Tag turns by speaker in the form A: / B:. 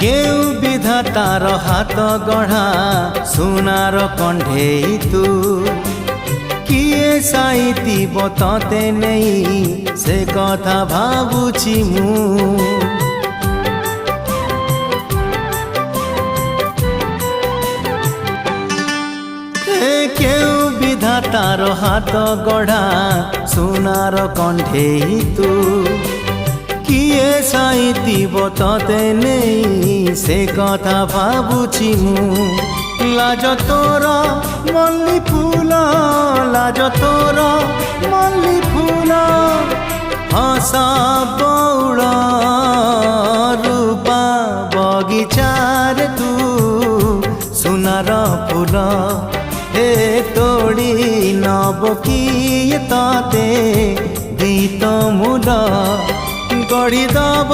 A: केउ विधातार हाथ गढ़ा सुनार कंढेई तू किए साइतिब तते नहीं से कथा भाबुछि मु केउ विधातार हाथ गढ़ा सुनार कंढेई तू किए साइतिब तते नहीं से कथा भाबुछि मु लाज तोर मल्ली फूल लाज तोर मल्ली फूल हसा बौड़ रूपा बगीचार तू सुनार फूल हे तोड़ी नब किए ताते गीत मूल गढ़ी दब